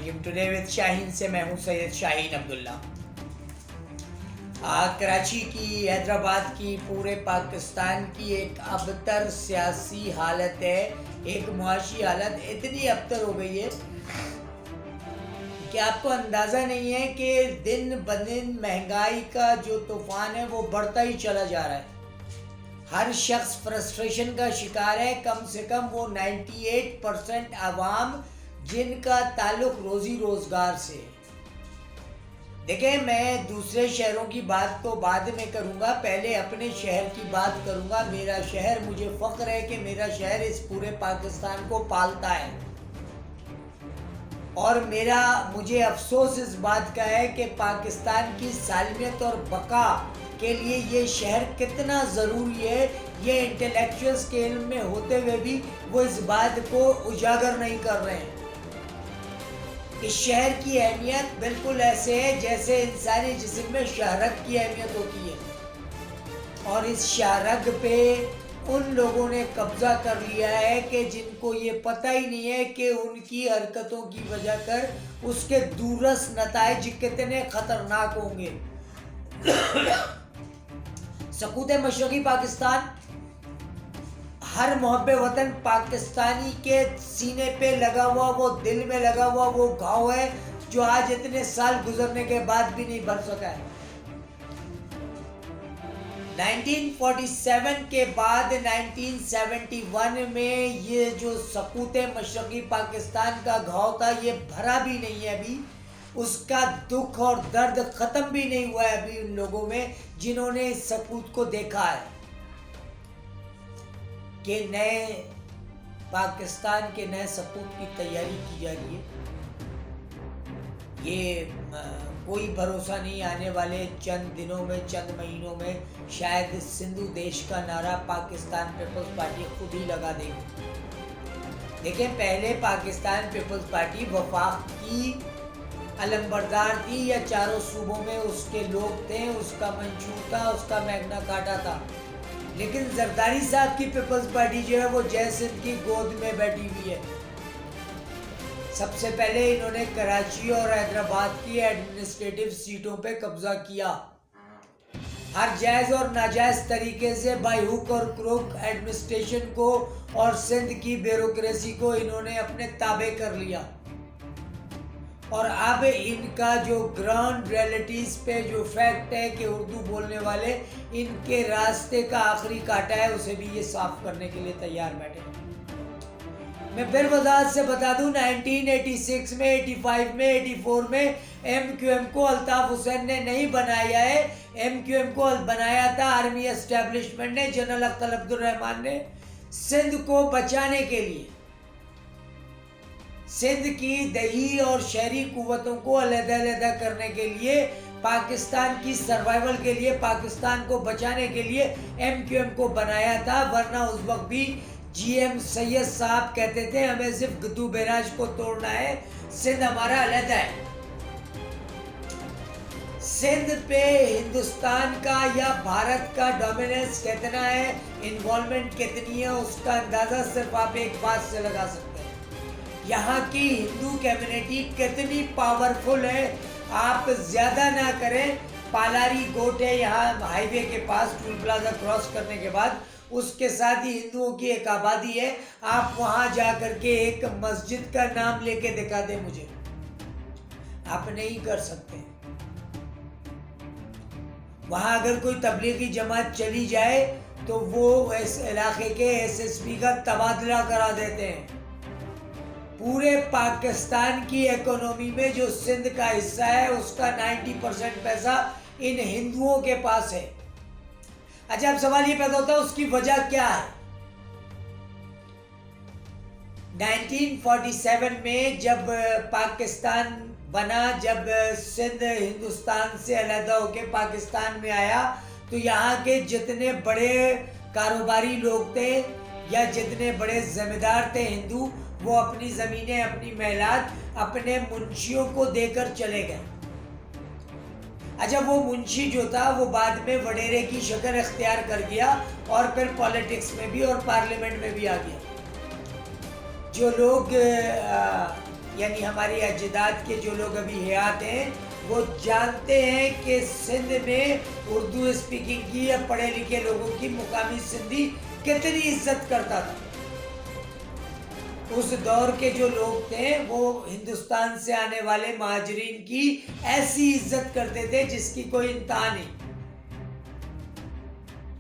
रजीम। Today with Shaheen से मैं हूँ सैयद शाहीन अब्दुल्ला। कराची की, हैदराबाद की, पूरे पाकिस्तान की एक अबतर सियासी हालत है, एक मुआशी हालत इतनी अबतर हो गई है कि आपको अंदाज़ा नहीं है कि दिन ब दिन महंगाई का जो तूफ़ान है वो बढ़ता ही चला जा रहा है। हर शख्स फ्रस्ट्रेशन का शिकार है। कम से कम वो 98% आवाम जिनका ताल्लुक रोज़ी रोज़गार से है। देखें, मैं दूसरे शहरों की बात तो बाद में करूंगा, पहले अपने शहर की बात करूंगा। मेरा शहर, मुझे फ़ख्र है कि मेरा शहर इस पूरे पाकिस्तान को पालता है और मुझे अफसोस इस बात का है कि पाकिस्तान की सालमियत और बका के लिए ये शहर कितना ज़रूरी है, ये इंटेलेक्चुअल स्केल में होते हुए भी वो इस बात को उजागर नहीं कर रहे हैं। इस शहर की अहमियत बिल्कुल ऐसे है जैसे इंसानी जिस्म में शाहरग की अहमियत होती है, और इस शाहरग पे उन लोगों ने कब्जा कर लिया है कि जिनको ये पता ही नहीं है कि उनकी हरकतों की वजह कर उसके दूरस नताइज कितने ख़तरनाक होंगे। सकूत मशरक़ी पाकिस्तान हर मुहब्बे वतन पाकिस्तानी के सीने पे लगा हुआ, वो दिल में लगा हुआ वो घाव है जो आज इतने साल गुजरने के बाद भी नहीं भर सका है। 1947 के बाद 1971 में ये जो सकूत मशरक़ी पाकिस्तान का घाव था ये भरा भी नहीं है अभी। उसका दुख और दर्द ख़त्म भी नहीं हुआ है अभी उन लोगों में जिन्होंने इस सकूत को देखा है कि नए पाकिस्तान के नए सकूत की तैयारी की जा रही है। ये कोई भरोसा नहीं, आने वाले चंद दिनों में, चंद महीनों में शायद सिंधु देश का नारा पाकिस्तान पीपल्स पार्टी खुद ही लगा देगी। देखें, पहले पाकिस्तान पीपल्स पार्टी वफाक की अलंबरदार थी या चारों सूबों में उसके लोग थे, उसका मंशूर था, उसका मैग्ना कार्टा था। लेकिन जरदारी साहब की पीपल्स पार्टी जो है वो जय सिंह की गोद में बैठी हुई है। सबसे पहले इन्होंने कराची और हैदराबाद की एडमिनिस्ट्रेटिव सीटों पे कब्जा किया। हर जायज़ और नाजायज़ तरीके से बाय हुक और क्रोक एडमिनिस्ट्रेशन को और सिंध की ब्यूरोक्रेसी को इन्होंने अपने ताबे कर लिया, और अब इनका जो ग्राउंड रियलिटीज़ पे जो फैक्ट है कि उर्दू बोलने वाले इनके रास्ते का आखिरी कांटा है, उसे भी ये साफ करने के लिए तैयार बैठे। मैं फिर वजाहत से बता दूं, 1986 में, 85 में, 84 में MQM को अल्ताफ़ हुसैन ने नहीं बनाया है। MQM को बनाया था आर्मी एस्टेब्लिशमेंट ने, जनरल अख्तर अब्दुल रहमान ने, सिंध को बचाने के लिए, सिंध की दही और शहरी कुव्वतों को अलग-अलग करने के लिए, पाकिस्तान की सर्वाइवल के लिए, पाकिस्तान को बचाने के लिए MQM को बनाया था। वरना उस वक्त भी GM सैयद साहब कहते थे हमें सिर्फ गद्दू बैराज को तोड़ना है, सिंध हमारा अलग है। सिंध पे हिंदुस्तान का या भारत का डोमिनेंस कितना है, इन्वॉल्वमेंट कितनी है, उसका अंदाज़ा सिर्फ आप एक बात से लगा सकते हैं, यहाँ की हिंदू कम्युनिटी कितनी पावरफुल है। आप ज़्यादा ना करें, पालारी गोट है यहाँ हाईवे के पास, टोल प्लाजा क्रॉस करने के बाद, उसके साथ ही हिंदुओं की एक आबादी है। आप वहाँ जा कर के एक मस्जिद का नाम लेके दिखा दें मुझे, आप नहीं कर सकते। वहाँ अगर कोई तबलीगी जमात चली जाए तो वो इस इलाके के SSP का तबादला करा देते हैं। पूरे पाकिस्तान की इकोनॉमी में जो सिंध का हिस्सा है उसका 90% पैसा इन हिंदुओं के पास है। अच्छा, अब सवाल ये पैदा होता है उसकी वजह क्या है। 1947 में जब पाकिस्तान बना, जब सिंध हिंदुस्तान से अलग होकर पाकिस्तान में आया, तो यहाँ के जितने बड़े कारोबारी लोग थे या जितने बड़े जमींदार थे हिंदू, वो अपनी ज़मीनें, अपनी महलात अपने मुंशियों को देकर चले गए। अच्छा, वो मुंशी जो था वो बाद में वडेरे की शक्ल इख्तियार कर गया और फिर पॉलिटिक्स में भी और पार्लियामेंट में भी आ गया। जो लोग यानी हमारे अजदाद के जो लोग अभी हयात हैं वो जानते हैं कि सिंध में उर्दू स्पीकिंग की या पढ़े लिखे लोगों की मुकामी सिंधी कितनी इज्जत करता था। उस दौर के जो लोग थे वो हिंदुस्तान से आने वाले महाजरीन की ऐसी इज्जत करते थे जिसकी कोई इंतहा नहीं।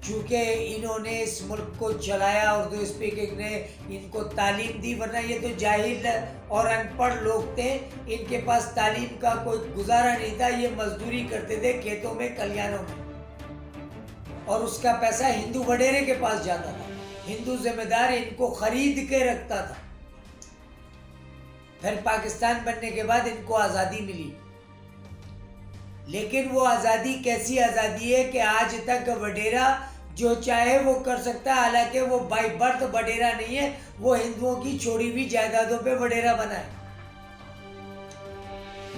चूँकि इन्होंने इस मुल्क को चलाया, उर्दू स्पीकिंग ने इनको तालीम दी, वरना ये तो जाहिल और अनपढ़ लोग थे, इनके पास तालीम का कोई गुजारा नहीं था। ये मजदूरी करते थे खेतों में, कल्याणों में, और उसका पैसा हिंदू वडेरे के पास जाता था। हिंदू जिम्मेदार इनको खरीद के रखता था। फिर पाकिस्तान बनने के बाद इनको आज़ादी मिली, लेकिन वो आज़ादी कैसी आज़ादी है कि आज तक वडेरा जो चाहे वो कर सकता है। हालांकि वो बाई बर्थ वडेरा नहीं है, वो हिंदुओं की छोड़ी हुई जायदादों पे वडेरा बना है।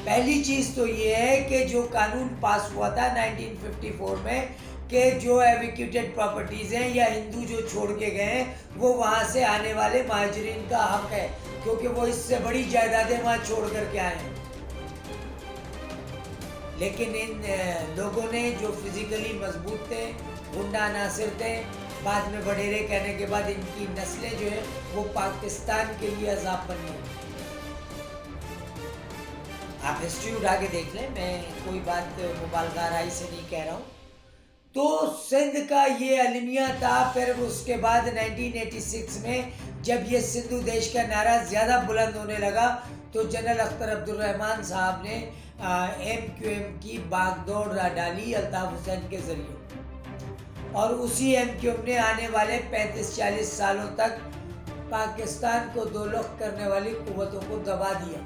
पहली चीज तो ये है कि जो कानून पास हुआ था 1954 में कि जो एविक्यूटेड प्रॉपर्टीज हैं या हिंदू जो छोड़ के गए हैं वो वहां से आने वाले महाजरीन का हक है, क्योंकि वो इससे बड़ी जायदादें वहां छोड़ करके आए हैं। लेकिन इन लोगों ने जो फिजिकली मजबूत थे, गुंडा नासिर थे, बाद में वडेरे कहने के बाद इनकी नस्लें जो है वो पाकिस्तान के लिए अजाब बनी। आप हिस्ट्री उठा के देख लें, मैं कोई बात मुबालगा राय से नहीं कह रहा हूँ। तो सिंध का ये अलमिया था। फिर उसके बाद 1986 में जब ये सिंधु देश का नारा ज़्यादा बुलंद होने लगा तो जनरल अख्तर अब्दुल-रहमान साहब ने MQM की बागडोर डाली अल्ताफ हुसैन के ज़रिए, और उसी MQM ने आने वाले 35-40 सालों तक पाकिस्तान को दोलख करने वाली कुव्वतों को दबा दिया।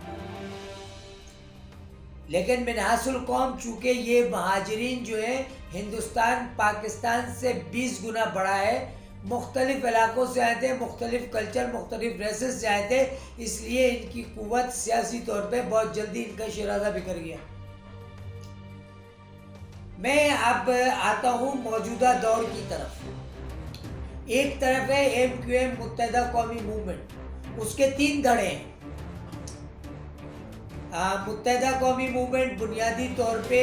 लेकिन मिनहासुल कौम चूँकि ये महाजरीन जो है हिंदुस्तान पाकिस्तान से 20 गुना बड़ा है, मुख्तलिफ इलाकों से आए थे, मुख्तलिफ कल्चर, मुख्तलिफ रेसेस से आए थे, इसलिए इनकी कुव्वत सियासी तौर पे बहुत जल्दी इनका शराजा बिखर गया। मैं अब आता हूँ मौजूदा दौर की तरफ। एक तरफ है MQM मुत्तहिदा कौमी मूवमेंट, उसके 3 धड़े हैं। मुत्तहिदा कौमी मूवमेंट बुनियादी तौर पे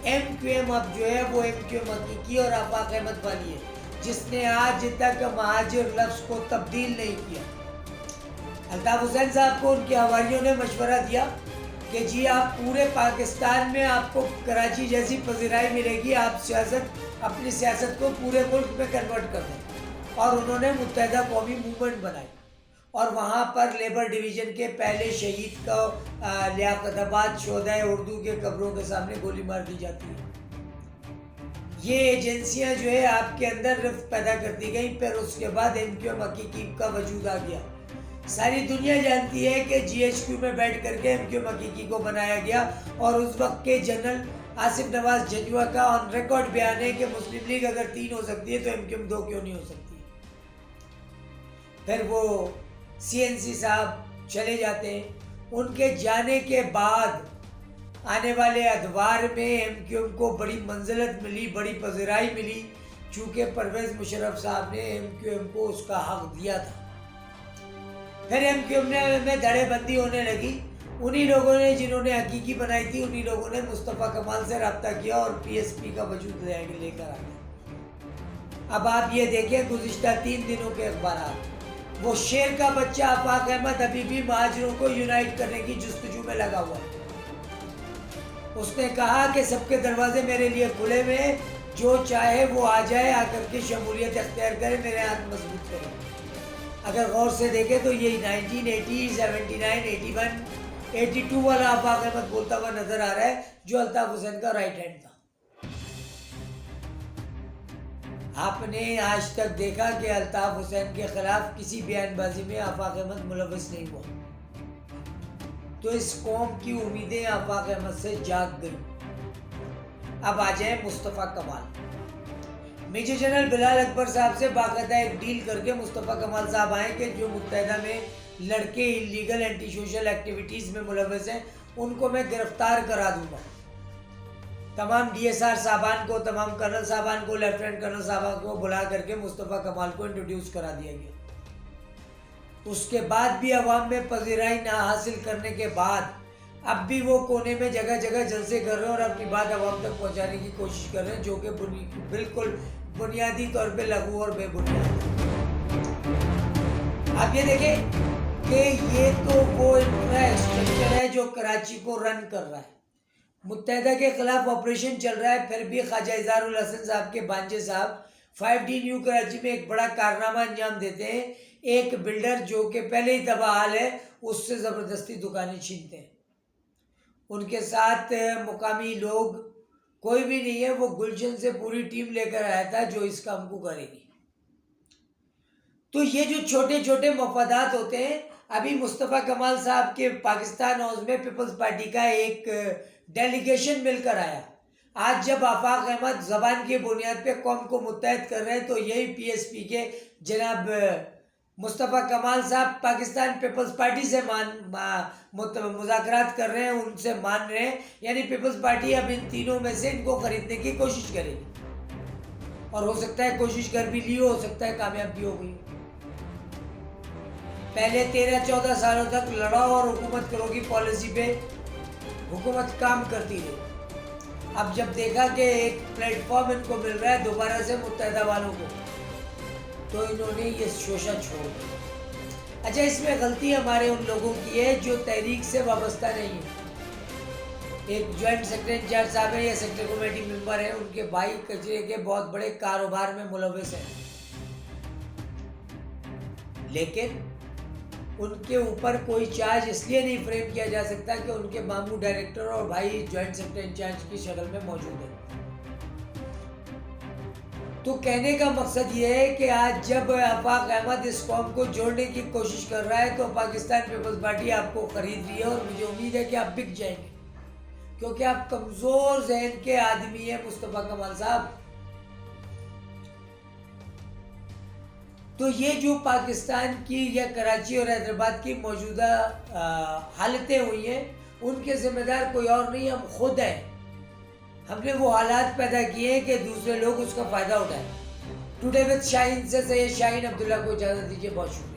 MQM अब जो है वो MQM हकीकी और आफाक अहमद वाली है, जिसने आज तक महाजिर लफ्ज़ को तब्दील नहीं किया। अल्ताफ हुसैन साहब को उनके हवारियों ने मशवरा दिया कि जी आप पूरे पाकिस्तान में आपको कराची जैसी पजीराई मिलेगी, आप अपनी सियासत को पूरे मुल्क में कन्वर्ट कर दें। और उन्होंने मुत्तहिदा कौमी मूवमेंट बनाई, और वहाँ पर लेबर डिवीज़न के पहले शहीद को लियाकताबाद शोधा उर्दू के कब्रों के सामने गोली मार दी जाती है। ये एजेंसियाँ जो है आपके अंदर रिफ्त पैदा करती गई। फिर उसके बाद MQM हकीकी का वजूद आ गया। सारी दुनिया जानती है कि GHQ में बैठ करके MQM हकीकी को बनाया गया, और उस वक्त के जनरल आसिफ नवाज जजुआ का ऑन रिकॉर्ड बयान है कि मुस्लिम लीग अगर 3 हो सकती है तो MQM 2 क्यों नहीं हो सकती। फिर वो CNC साहब चले जाते हैं। उनके जाने के बाद आने वाले अदवार में MQM को बड़ी मंजिलत मिली, बड़ी पज़िराई मिली, चूँकि परवेज़ मुशर्रफ साहब ने MQM को उसका हक दिया था। फिर MQM में धड़ेबंदी होने लगी। उन्हीं लोगों ने जिन्होंने हकीकी बनाई थी, उन्हीं लोगों ने मुस्तफ़ा कमाल से रब्ता किया और PSP का वजूद लेकर आ गया। अब आप ये देखें गुज़िश्ता 3 दिनों के अखबारात, वो शेर का बच्चा आफाक अहमद अभी भी महाजिरों को यूनाइट करने की जुस्तजू में लगा हुआ है। उसने कहा कि सबके दरवाजे मेरे लिए खुले हुए हैं, जो चाहे वो आ जाए, आकर के शमूलियत अख्तियार करे, मेरे हाथ मजबूत करे। अगर गौर से देखें तो ये 1980, 79, 81, 82 वाला आफाक अहमद बोलता हुआ नजर आ रहा है, जो अल्ताफ हुसैन का राइट हैंड था। आपने आज तक देखा कि अल्ताफ हुसैन के खिलाफ किसी बयानबाजी में आफाक अहमद मुलव्वस नहीं हुआ। तो इस कौम की उम्मीदें आफाक अहमद से जाग गई। अब आ जाए मुस्तफ़ा कमाल। मेजर जनरल बिलाल अकबर साहब से बाकायदा एक डील करके मुस्तफ़ा कमाल साहब आए कि जो मुत्तहिदा में लड़के इलीगल एंटी सोशल एक्टिविटीज़ में मुलव्वस हैं उनको मैं गिरफ्तार करा दूंगा। तमाम DSR साहबान को, तमाम कर्नल साहबान को, लेफ्टिनेंट कर्नल साहबान को बुला करके मुस्तफ़ा कमाल को इंट्रोड्यूस करा दिया गया। उसके बाद भी अवाम में पजीराई ना हासिल करने के बाद अब भी वो कोने में जगह जगह जलसे कर रहे हैं और अपनी बात अवाम तक पहुंचाने की कोशिश कर रहे हैं, जो कि बिल्कुल बुनियादी तौर पे लघु और बेबुनियाद। आप ये देखें कि ये तो वो इंफ्रास्ट्रक्चर है जो कराची को रन कर रहा है। मुत्तहिदा के खिलाफ ऑपरेशन चल रहा है, फिर भी ख्वाजा इज़हारुल हसन साहब के भांजे साहब 5D न्यू कराची में एक बड़ा कारनामा अंजाम देते हैं। एक बिल्डर जो कि पहले ही तबाहाल है, उससे ज़बरदस्ती दुकानें छीनते हैं। उनके साथ मुकामी लोग कोई भी नहीं है, वो गुलशन से पूरी टीम लेकर आया था जो इस काम को करेगी। तो ये जो छोटे छोटे मफादात होते हैं, अभी मुस्तफ़ा कमाल साहब के पाकिस्तान हाउस में पीपल्स पार्टी का एक डेलीगेशन मिलकर आया। आज जब आफाक अहमद ज़बान की बुनियाद पे कौम को मुत्तहद कर रहे हैं, तो यही PSP के जनाब मुस्तफ़ा कमाल साहब पाकिस्तान पीपल्स पार्टी से मुज़ाकरात कर रहे हैं, उनसे मान रहे हैं। यानी पीपल्स पार्टी अब इन तीनों में से इनको खरीदने की कोशिश करेगी और हो सकता है कोशिश कर भी ली हो सकता है कामयाब भी हो गई। पहले 13-14 सालों तक लड़ाओ और हुकूमत करो की पॉलिसी पे हुकूमत काम करती रही। अब जब देखा कि एक प्लेटफॉर्म इनको मिल रहा है दोबारा से मुत्तहिदा वालों को, तो इन्होंने ये शोशा छोड़ दिया। अच्छा, इसमें गलती हमारे उन लोगों की है जो तहरीक से वाबस्ता नहीं है। एक जॉइंट सेक्रेटरी इंचार्ज साहब है या सेक्रेटरी कमेटी मेंबर है, उनके भाई कचरे के बहुत बड़े कारोबार में मुलविस हैं, लेकिन उनके ऊपर कोई चार्ज इसलिए नहीं फ्रेम किया जा सकता कि उनके मामू डायरेक्टर और भाई जॉइंट सेक्रेटरी इंचार्ज की शक्ल में मौजूद है। तो कहने का मकसद ये है कि आज जब आफाक अहमद इस कौम को जोड़ने की कोशिश कर रहा है, तो पाकिस्तान पीपल्स पार्टी आपको खरीद रही है और मुझे उम्मीद है कि आप बिक जाएंगे, क्योंकि आप कमजोर जहन के आदमी हैं मुस्तफ़ा कमाल साहब। तो ये जो पाकिस्तान की या कराची और हैदराबाद की मौजूदा हालतें हुई हैं, उनके जिम्मेदार कोई और नहीं, हम खुद हैं। हमने वो हालात पैदा किए हैं कि दूसरे लोग उसका फ़ायदा उठाएं। टुडे विद शाहीन से सैयद शाहीन अब्दुल्ला को इजाज़त दीजिए। बहुत शुक्रिया।